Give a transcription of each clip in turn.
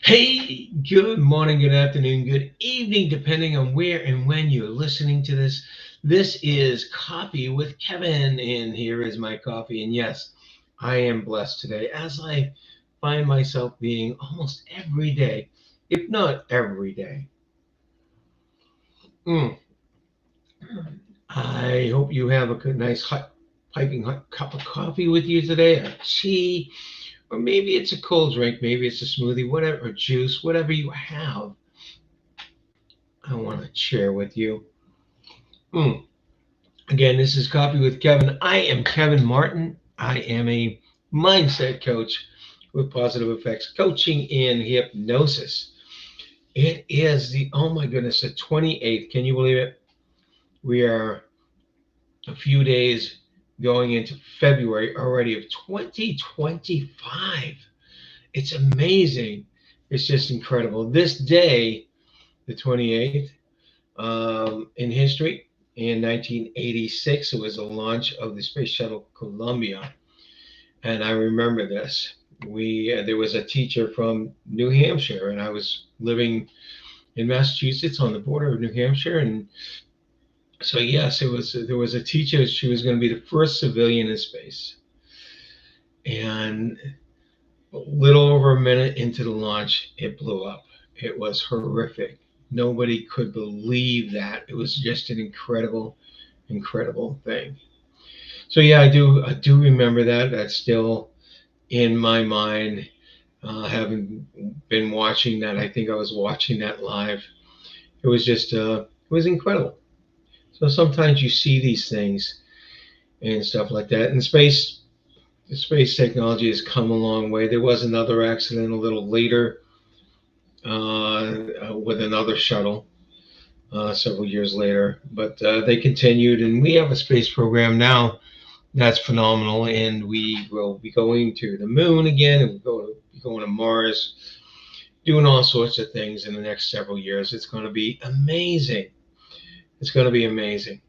Hey, good morning, good afternoon, good evening, depending on where and when you're listening to this. This is Coffee with Kevin, and here is my coffee. And yes, I am blessed today as I find myself being almost every day, if not every day. Mm, I hope you have a good, nice, hot, piping hot cup of coffee with you today, or tea, or maybe it's a cold drink, maybe it's a smoothie, whatever, or juice, whatever you have. I want to share with you. Mm. Again, this is Coffee with Kevin. I am Kevin Martin. I am a mindset coach with positive effects coaching in hypnosis. It is oh my goodness, the 28th. Can you believe it? We are a few days going into February already of 2025. It's amazing. It's just incredible. This day, the 28th, in history, in 1986, it was the launch of the Space Shuttle Columbia, and I remember this. We There was a teacher from New Hampshire, and I was living in Massachusetts on the border of New Hampshire, and so yes, it was there was a teacher. She was going to be the first civilian in space, and a little over a minute into the launch, it blew up. It was horrific. Nobody could believe that. It was just an incredible thing. So yeah, I do remember that. That's still in my mind. Having been watching that, I think I was watching that live. It was incredible. So sometimes you see these things and stuff like that. And space technology has come a long way. There was another accident a little later with another shuttle several years later, but they continued, and we have a space program now that's phenomenal. And we will be going to the moon again, and we'll be going to Mars, doing all sorts of things in the next several years. It's going to be amazing. It's going to be amazing.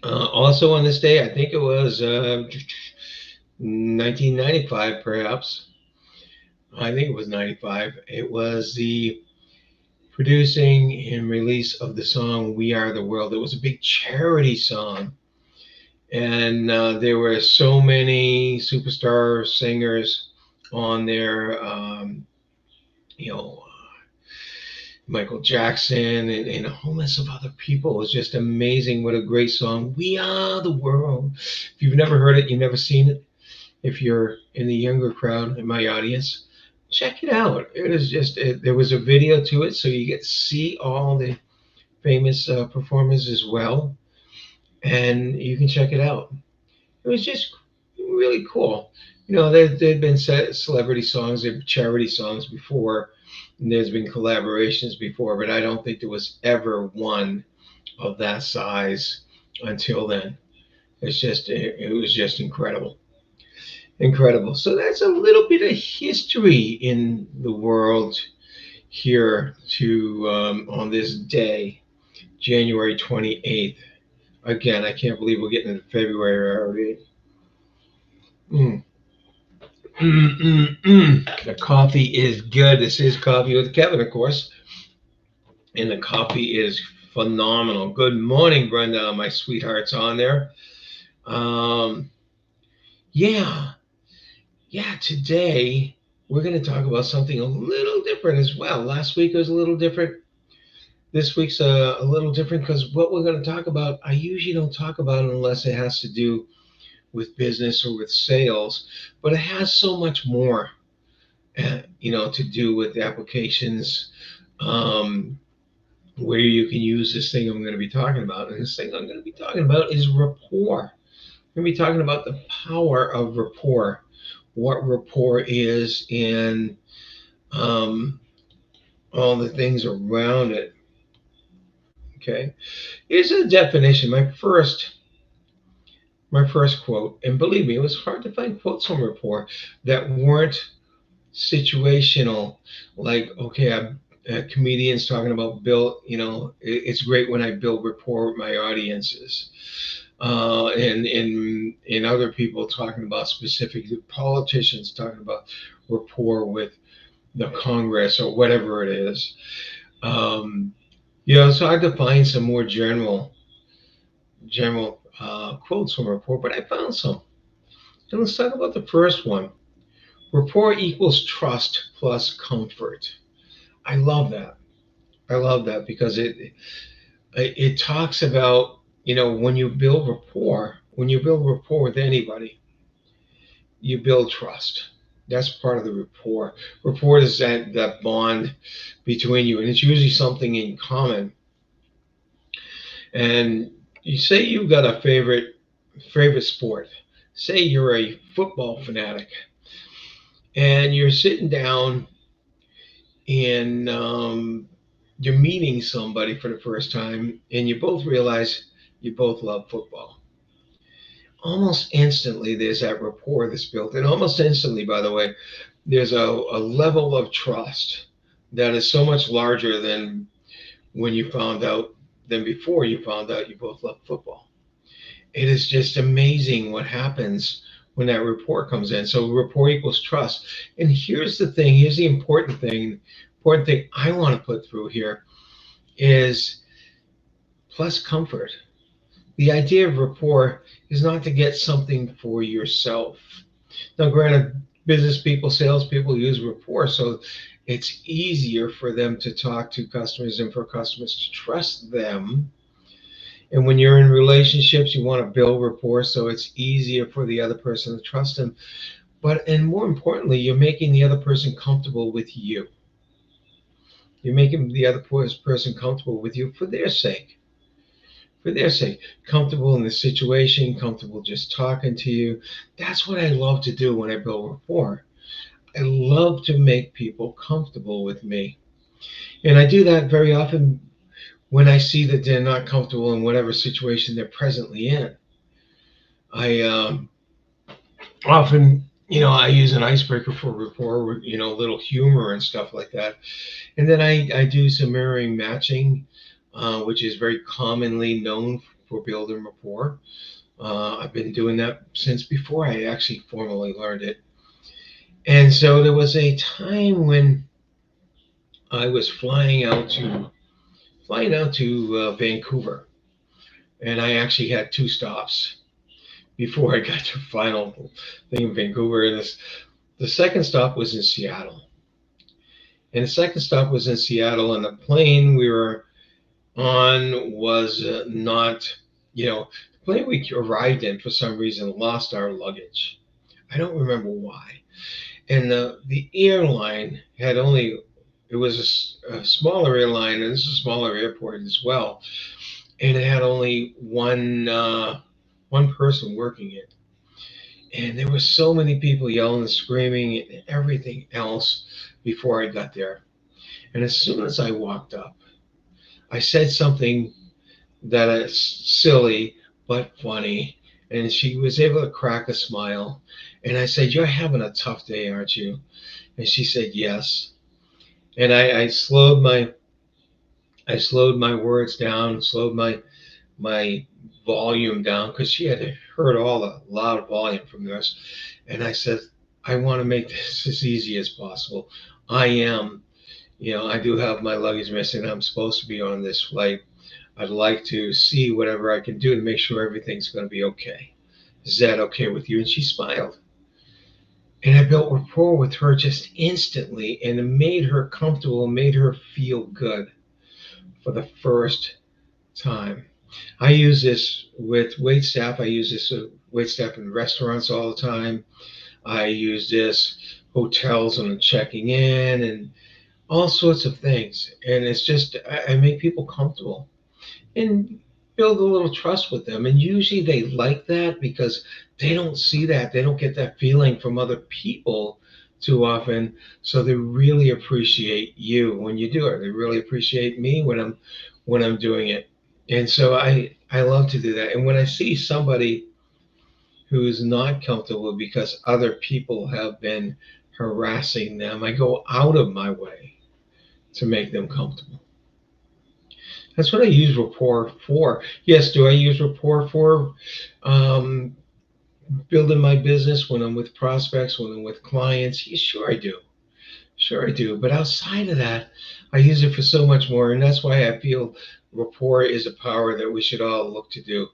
Also on this day, I think it was 1995, perhaps. I think it was 95. It was the producing and release of the song "We Are the World." It was a big charity song, and there were so many superstar singers on there. You know, Michael Jackson and a whole mess of other people. It was just amazing. What a great song. We are the world. If you've never heard it, you've never seen it, if you're in the younger crowd in my audience, check it out. It is there was a video to it, so you get to see all the famous performers as well, and you can check it out. It was just really cool. There'd been celebrity songs and charity songs before, and there's been collaborations before, but I don't think there was ever one of that size until then. It was just incredible. Incredible. So that's a little bit of history in the world here to on this day, January 28th. Again, I can't believe we're getting into February already. Mm. The coffee is good. This is Coffee with Kevin, of course, and the coffee is phenomenal. Good morning, Brenda. My sweetheart's on there. Um, yeah, yeah. Today we're going to talk about something a little different as well. Last week was a little different. This week's a little different because what we're going to talk about, I usually don't talk about unless it has to do with business or with sales, but it has so much more, to do with applications, um, where you can use this thing I'm going to be talking about. And this thing I'm going to be talking about is rapport. I'm going to be talking about the power of rapport, what rapport is, and um, all the things around it. Okay, here's a definition. My first quote, and believe me, it was hard to find quotes on rapport that weren't situational. Like, okay, comedians talking about build. It's great when I build rapport with my audiences, and other people talking about specific politicians talking about rapport with the Congress or whatever it is. Um, so I define some more general quotes from Rapport, but I found some. And let's talk about the first one. Rapport equals trust plus comfort. I love that. I love that because it talks about, when you build rapport with anybody, you build trust. That's part of the rapport. Rapport is that bond between you, and it's usually something in common. And you say you've got a favorite sport. Say you're a football fanatic, and you're sitting down and you're meeting somebody for the first time, and you both realize you both love football. Almost instantly, there's that rapport that's built, and almost instantly, by the way, there's a level of trust that is so much larger than when you found out than before you found out you both love football. It is just amazing what happens when that rapport comes in. So rapport equals trust. And here's the important thing I want to put through here is plus comfort. The idea of rapport is not to get something for yourself. Now, granted, business people, salespeople use rapport, so it's easier for them to talk to customers and for customers to trust them. And when you're in relationships, you want to build rapport, so it's easier for the other person to trust them. And more importantly, you're making the other person comfortable with you. You're making the other person comfortable with you for their sake, comfortable in the situation, comfortable just talking to you. That's what I love to do when I build rapport. I love to make people comfortable with me. And I do that very often when I see that they're not comfortable in whatever situation they're presently in. I often, I use an icebreaker for rapport with, a little humor and stuff like that. And then I do some mirroring matching, which is very commonly known for building rapport. I've been doing that since before I actually formally learned it. And so there was a time when I was flying out to Vancouver, and I actually had two stops before I got to the final thing in Vancouver. And the second stop was in Seattle, and the plane we were on was not, the plane we arrived in for some reason lost our luggage. I don't remember why. And the airline had only, it was a smaller airline, and this is a smaller airport as well, and it had only one person working it. And there were so many people yelling and screaming and everything else before I got there. And as soon as I walked up, I said something that is silly but funny, and she was able to crack a smile. And I said, "You're having a tough day, aren't you?" And she said, "Yes." And I slowed my words down, slowed my volume down because she had heard all the loud volume from this. And I said, "I want to make this as easy as possible. I am, I do have my luggage missing. I'm supposed to be on this flight. I'd like to see whatever I can do to make sure everything's going to be okay. Is that okay with you?" And she smiled. And I built rapport with her just instantly, and it made her comfortable, made her feel good for the first time. I use this with wait staff. I use this with wait staff in restaurants all the time. I use this hotels when I'm checking in and all sorts of things. And it's just, I make people comfortable and build a little trust with them. And usually they like that because they don't see that. They don't get that feeling from other people too often. So they really appreciate you when you do it. They really appreciate me when I'm doing it. And so I love to do that. And when I see somebody who's not comfortable because other people have been harassing them, I go out of my way to make them comfortable. That's what I use rapport for. Yes, do I use rapport for um, building my business when I'm with prospects, when I'm with clients? Yeah, sure I do. Sure, I do. But outside of that, I use it for so much more. And that's why I feel rapport is a power that we should all look to do.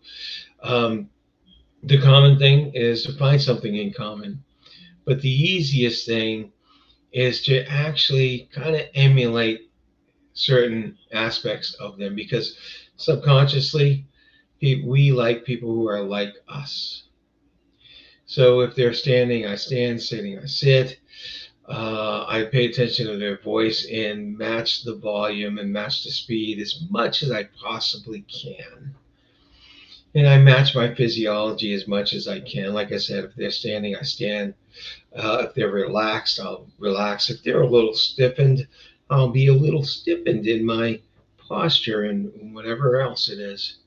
Um, the common thing is to find something in common. But the easiest thing is to actually kind of emulate certain aspects of them because subconsciously we like people who are like us. So if they're standing, I stand, sitting, I sit. I pay attention to their voice and match the volume and match the speed as much as I possibly can. And I match my physiology as much as I can. Like I said, if they're standing, I stand. If they're relaxed, I'll relax. If they're a little stiffened, I'll be a little stiffened in my posture and whatever else it is.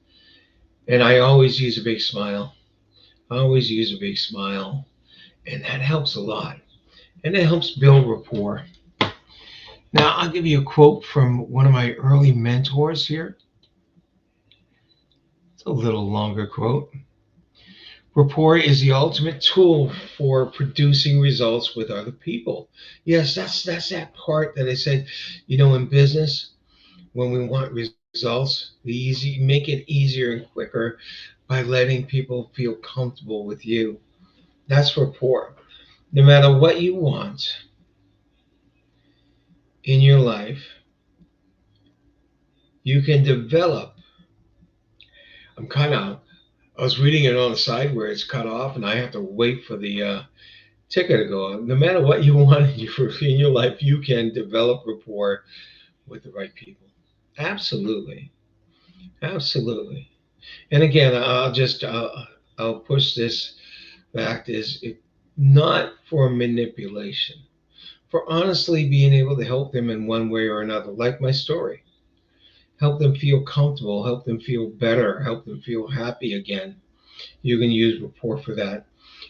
And I always use a big smile. I always use a big smile. And that helps a lot. And it helps build rapport. Now, I'll give you a quote from one of my early mentors here. It's a little longer quote. Rapport is the ultimate tool for producing results with other people. Yes, that's that part that I said, in business, when we want results, make it easier and quicker by letting people feel comfortable with you. That's rapport. No matter what you want in your life, you can develop. I'm kind of I was reading it on the side where it's cut off, and I have to wait for the ticker to go on. No matter what you want in your life, you can develop rapport with the right people. Absolutely, absolutely. And again, I'll push this fact is it, not for manipulation, for honestly being able to help them in one way or another, like my story. Help them feel comfortable, help them feel better, help them feel happy again. You can use rapport for that.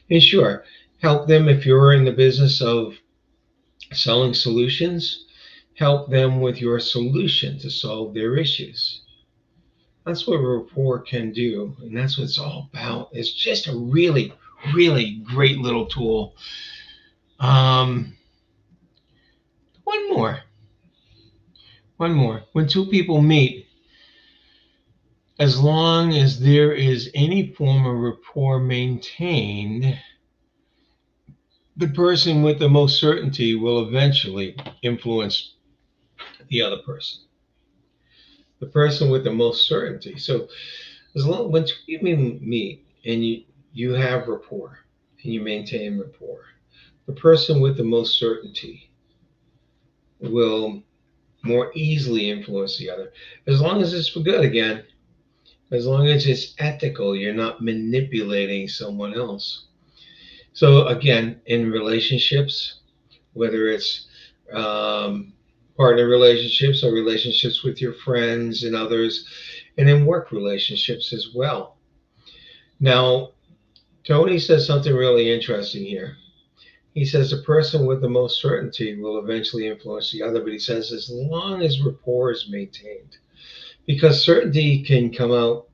And sure, help them if you're in the business of selling solutions, help them with your solution to solve their issues. That's what rapport can do, and that's what it's all about. It's just a really, really great little tool. Um, one more, one more. When two people meet, as long as there is any form of rapport maintained, the person with the most certainty will eventually influence the other person. The person with the most certainty. So as long when two people meet and you have rapport and you maintain rapport, the person with the most certainty will more easily influence the other. As long as it's for good again, as long as it's ethical, you're not manipulating someone else. So again, in relationships, whether it's um, partner relationships or relationships with your friends and others, and in work relationships as well. Now, Tony says something really interesting here. He says the person with the most certainty will eventually influence the other, but he says as long as rapport is maintained, because certainty can come out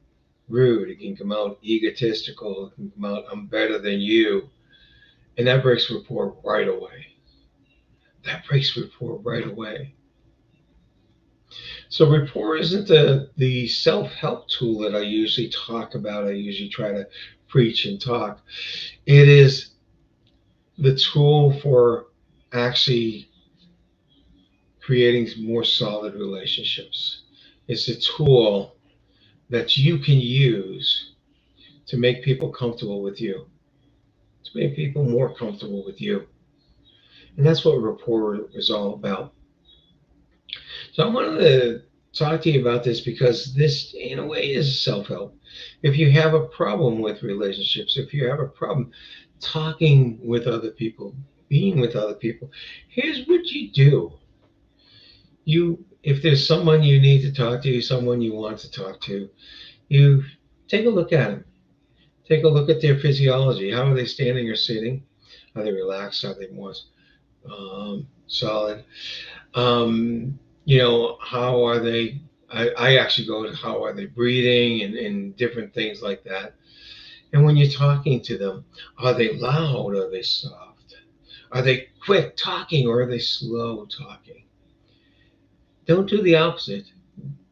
rude, it can come out egotistical, it can come out I'm better than you, and that breaks rapport right away. That breaks rapport right away. So rapport isn't the self-help tool that I usually talk about. I usually try to preach and talk. It is the tool for actually creating more solid relationships. It's a tool that you can use to make people comfortable with you, to make people more comfortable with you. And that's what rapport is all about. So I wanted to talk to you about this because this, in a way, is self help. If you have a problem with relationships, if you have a problem talking with other people, being with other people, here's what you do. If there's someone you need to talk to, someone you want to talk to, you take a look at them. Take a look at their physiology. How are they standing or sitting? Are they relaxed? Are they more solid? How are they? I actually go to how are they breathing and different things like that. And when you're talking to them, are they loud? Are they soft? Are they quick talking or are they slow talking? Don't do the opposite.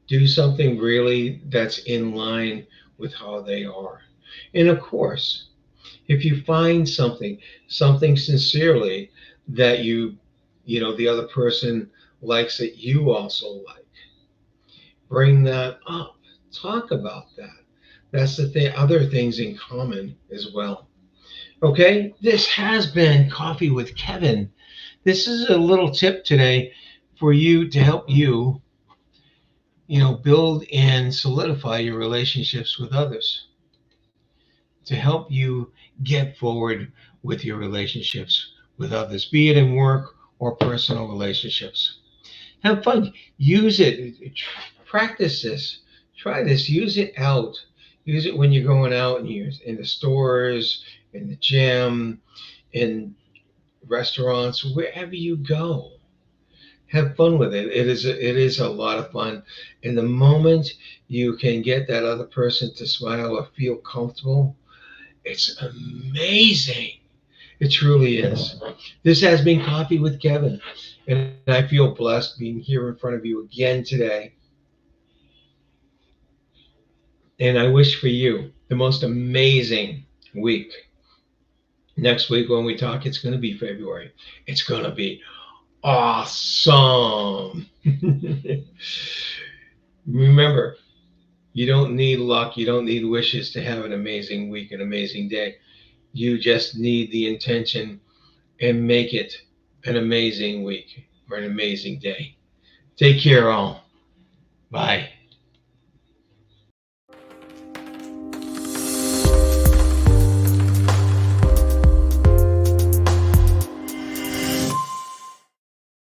Do something really that's in line with how they are. And of course, if you find something sincerely that the other person likes that you also like, bring that up. Talk about that. That's the thing, other things in common as well. Okay, this has been Coffee with Kevin. This is a little tip today for you to help you build and solidify your relationships with others, to help you get forward with your relationships with others, be it in work or personal relationships. Have fun. Use it. Practice this. Try this. Use it out. Use it when you're going out and you're in the stores, in the gym, in restaurants, wherever you go. Have fun with it. It is a lot of fun. And the moment you can get that other person to smile or feel comfortable, it's amazing. It truly is. This has been Coffee with Kevin, and I feel blessed being here in front of you again today. And I wish for you the most amazing week. Next week, when we talk, it's going to be February. It's going to be awesome. Remember, you don't need luck, you don't need wishes to have an amazing week, an amazing day. You just need the intention and make it an amazing week or an amazing day. Take care, all. Bye.